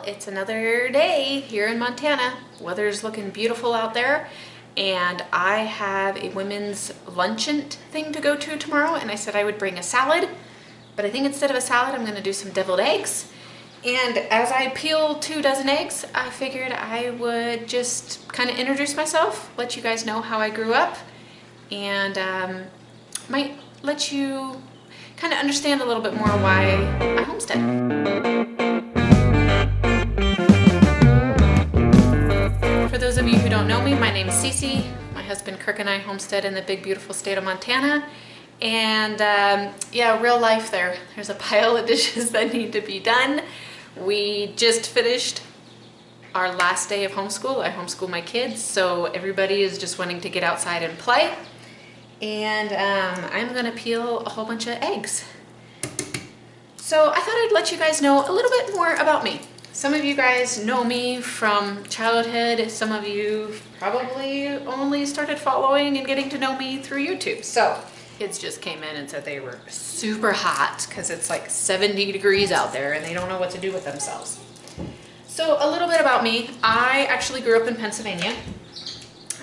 it's another day here in Montana. Weather's looking beautiful out there, and I have a women's luncheon thing to go to tomorrow, and I said I would bring a salad, but I think instead of a salad, I'm gonna do some deviled eggs. And as I peel 2 dozen eggs, I figured I would just kind of introduce myself, let you guys know how I grew up, and might let you kind of understand a little bit more why I homestead. For those of you who don't know me, my name is Cece. My husband Kirk and I homestead in the big beautiful state of Montana. And yeah, real life there. There's a pile of dishes that need to be done. We just finished our last day of homeschool. I homeschool my kids, so everybody is just wanting to get outside and play. And I'm gonna peel a whole bunch of eggs. So I thought I'd let you guys know a little bit more about me. Some of you guys know me from childhood. Some of you probably only started following and getting to know me through YouTube. So kids just came in and said they were super hot because it's like 70 degrees out there and they don't know what to do with themselves. So a little bit about me. I actually grew up in Pennsylvania.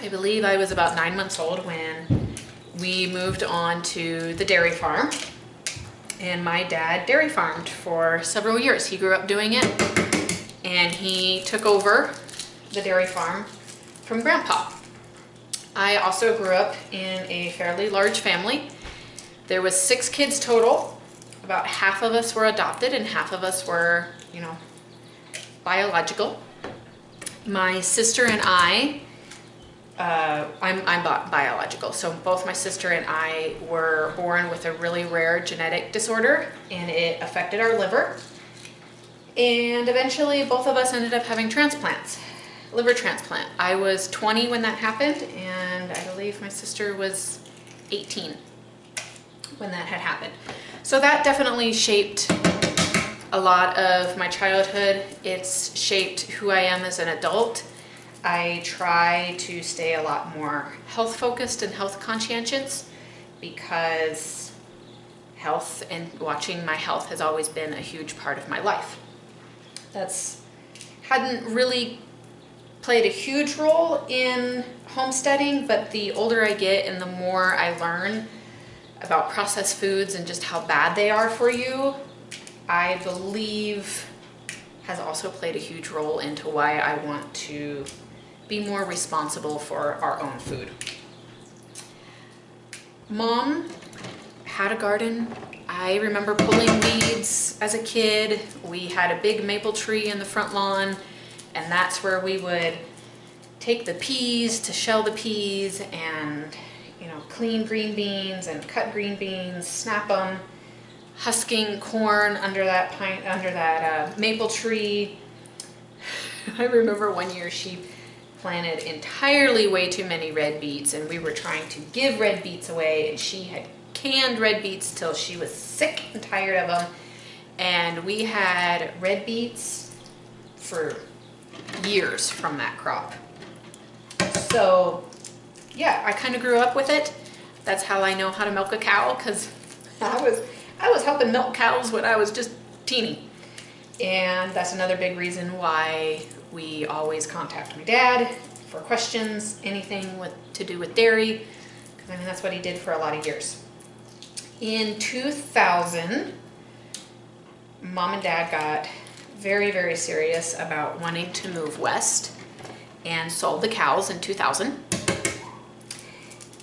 I believe I was about 9 months old when we moved on to the dairy farm. And my dad dairy farmed for several years. He grew up doing it, and he took over the dairy farm from Grandpa. I also grew up in a fairly large family. There was 6 kids total. About half of us were adopted and half of us were, biological. My sister and I'm biological, so both my sister and I were born with a really rare genetic disorder, and it affected our liver. And eventually both of us ended up having transplants, liver transplant. I was 20 when that happened, and I believe my sister was 18 when that had happened. So that definitely shaped a lot of my childhood. It's shaped who I am as an adult. I try to stay a lot more health focused and health conscientious because health and watching my health has always been a huge part of my life. Hadn't really played a huge role in homesteading, but the older I get and the more I learn about processed foods and just how bad they are for you, I believe has also played a huge role into why I want to be more responsible for our own food. Mom had a garden. I remember pulling weeds as a kid. We had a big maple tree in the front lawn, and that's where we would take the peas to shell the peas and clean green beans and cut green beans, snap them, husking corn under that maple tree. I remember one year she planted entirely way too many red beets, and we were trying to give red beets away, and she had canned red beets till she was sick and tired of them, and we had red beets for years from that crop. So yeah, I kind of grew up with it. That's how I know how to milk a cow, because I was helping milk cows when I was just teeny. And that's another big reason why we always contact my dad for questions, anything to do with dairy, because that's what he did for a lot of years. In 2000, Mom and Dad got very, very serious about wanting to move west and sold the cows in 2000.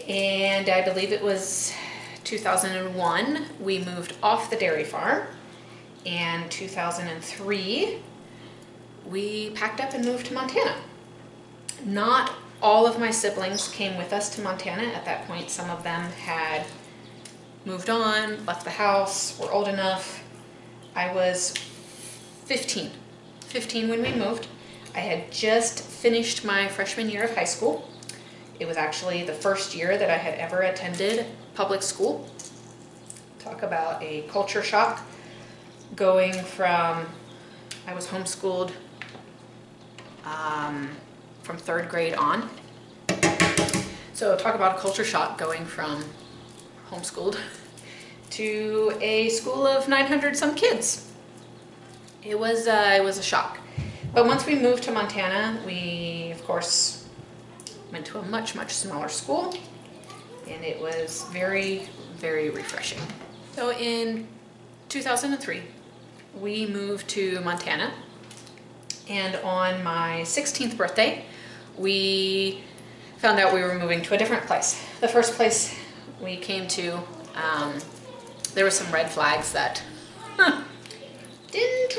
And I believe it was 2001, we moved off the dairy farm. And 2003, we packed up and moved to Montana. Not all of my siblings came with us to Montana at that point. Some of them had moved on, left the house, were old enough. I was 15 when we moved. I had just finished my freshman year of high school. It was actually the first year that I had ever attended public school. Talk about a culture shock. Going from, I was homeschooled from 3rd grade on. So talk about a culture shock going from homeschooled to a school of 900 some kids. It was a shock. But once we moved to Montana, we, of course, went to a much, much smaller school, and it was very, very refreshing. So in 2003, we moved to Montana, and on my 16th birthday, we found out we were moving to a different place. The first place we came to, there were some red flags that didn't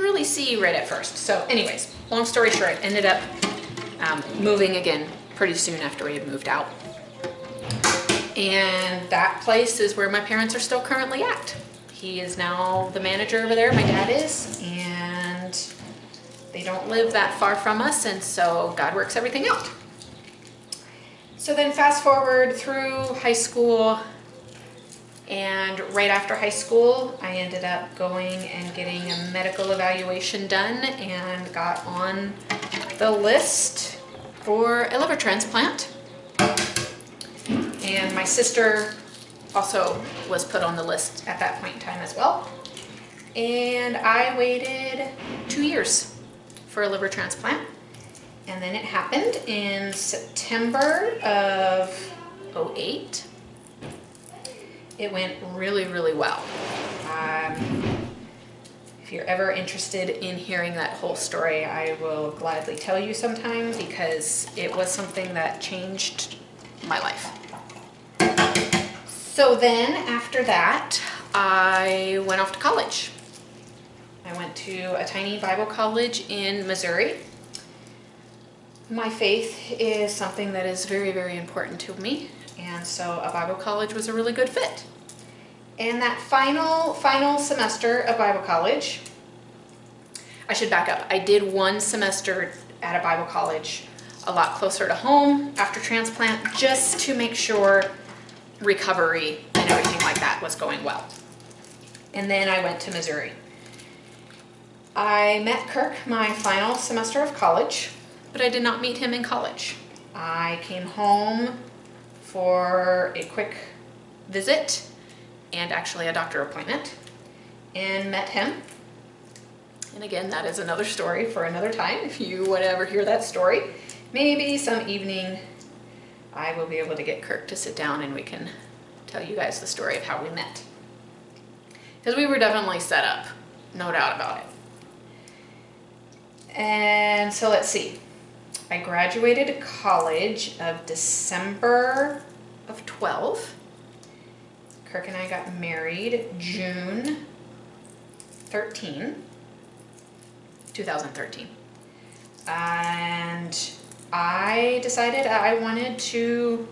really see right at first. So anyways, long story short, ended up moving again pretty soon after we had moved out. And that place is where my parents are still currently at. He is now the manager over there, my dad is, and they don't live that far from us, and so God works everything out. So then fast forward through high school, and right after high school, I ended up going and getting a medical evaluation done and got on the list for a liver transplant. And my sister also was put on the list at that point in time as well. And I waited 2 years for a liver transplant. And then it happened in September of '08. It went really, really well. If you're ever interested in hearing that whole story, I will gladly tell you sometime, because it was something that changed my life. So then after that, I went off to college. I went to a tiny Bible college in Missouri. My faith is something that is very, very important to me, and so a Bible college was a really good fit. And that final semester of Bible college, I should back up. I did one semester at a Bible college a lot closer to home after transplant, just to make sure recovery and everything like that was going well. And then I went to Missouri. I met Kirk my final semester of college, but I did not meet him in college. I came home for a quick visit and actually a doctor appointment and met him. And again, that is another story for another time. If you would ever hear that story, maybe some evening I will be able to get Kirk to sit down and we can tell you guys the story of how we met. Because we were definitely set up, no doubt about it. And so let's see. I graduated college of December of 12. Kirk and I got married June 2013. And I decided I wanted to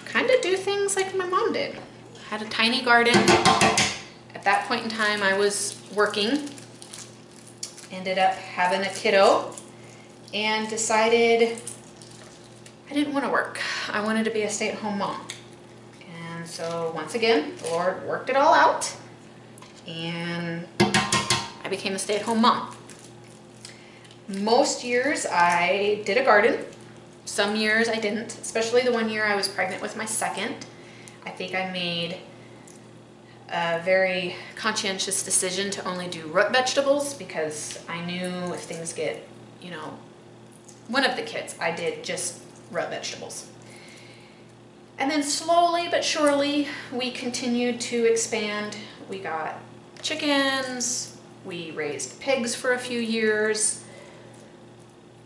kind of do things like my mom did. I had a tiny garden. At that point in time, I was working, ended up having a kiddo, and decided I didn't want to work. I wanted to be a stay-at-home mom. And so once again, the Lord worked it all out, and I became a stay-at-home mom. Most years I did a garden. Some years I didn't, especially the one year I was pregnant with my second. I think I made a very conscientious decision to only do root vegetables, because I knew if things get, one of the kids, I did just root vegetables. And then slowly but surely, we continued to expand. We got chickens, we raised pigs for a few years.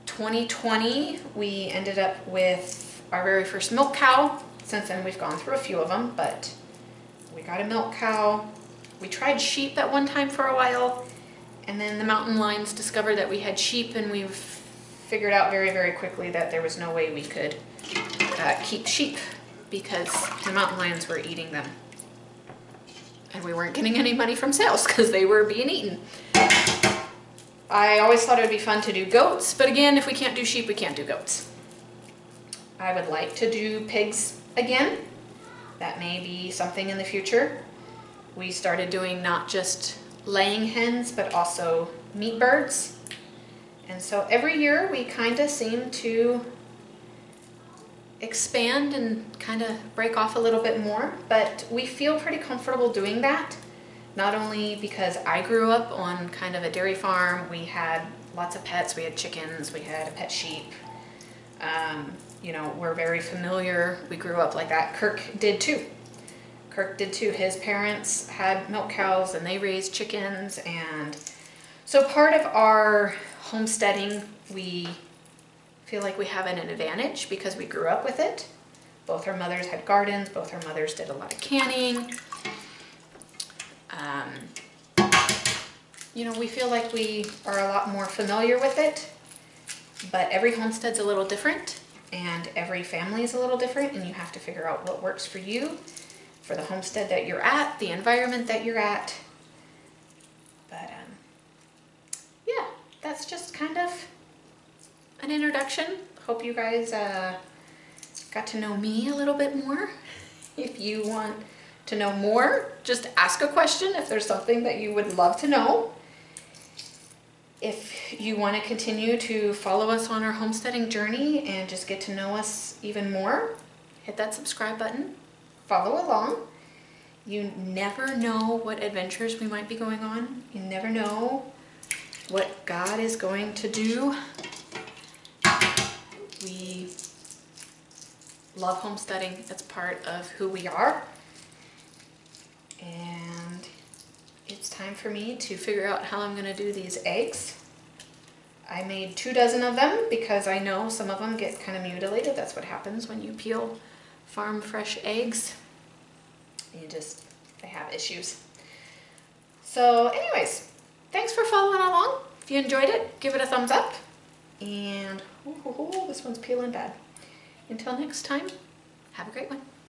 2020, we ended up with our very first milk cow. Since then, we've gone through a few of them, but we got a milk cow. We tried sheep at one time for a while, and then the mountain lions discovered that we had sheep, and we've figured out very, very quickly that there was no way we could keep sheep, because the mountain lions were eating them. And we weren't getting any money from sales because they were being eaten. I always thought it would be fun to do goats, but again, if we can't do sheep, we can't do goats. I would like to do pigs again. That may be something in the future. We started doing not just laying hens, but also meat birds. And so every year we kind of seem to expand and kind of break off a little bit more, but we feel pretty comfortable doing that Not only because I grew up on kind of a dairy farm, we had lots of pets, we had chickens, we had a pet sheep. You know, we're very familiar, we grew up like that. Kirk did too. Kirk did too. His parents had milk cows and they raised chickens, and so part of our homesteading, we feel like we have an advantage because we grew up with it. Both our mothers had gardens, both our mothers did a lot of canning. You know, we feel like we are a lot more familiar with it, but every homestead's a little different and every family is a little different, and you have to figure out what works for you, for the homestead that you're at, the environment that you're at. But yeah, that's just kind of an introduction. Hope you guys got to know me a little bit more. If you want to know more, just ask a question if there's something that you would love to know. If you want to continue to follow us on our homesteading journey and just get to know us even more, hit that subscribe button, follow along. You never know what adventures we might be going on. You never know what God is going to do. We love homesteading. It's part of who we are. And it's time for me to figure out how I'm going to do these eggs. I made 2 dozen of them because I know some of them get kind of mutilated. That's what happens when you peel farm fresh eggs. They have issues. So anyways, thanks for following along. If you enjoyed it, give it a thumbs up. And this one's peeling bad. Until next time, have a great one.